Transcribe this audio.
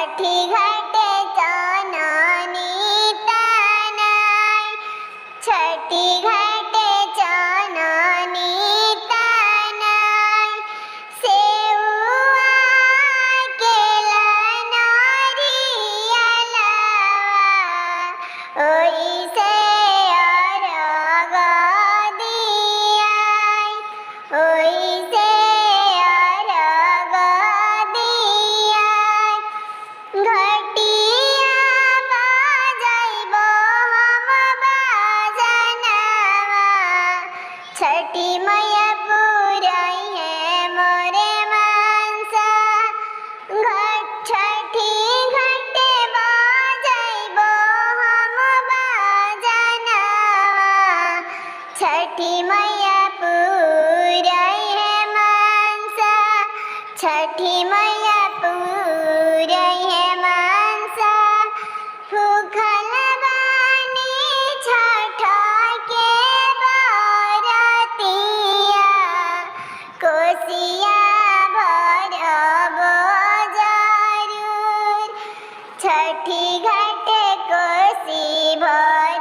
छठी घाटे चाननी तनय, छठी घाटे चाननी तनय। सेउआ केला नारियलवा, ओइसे अर्घ दियै, ओइसे अर्घ दियै। घटिया बजैबो हम बाजनवा, छठी मैया पुरैहे मोरे मनसा। छठी घाटे बजैबो हम बाजनवा, छठी मैया पुरैहे मनसा, छठी मैया पुरैहे मनसा। भूखल बानी छठ के बरतिया, कोसिया भरबो जरूर, छठी घाटे कोसी भर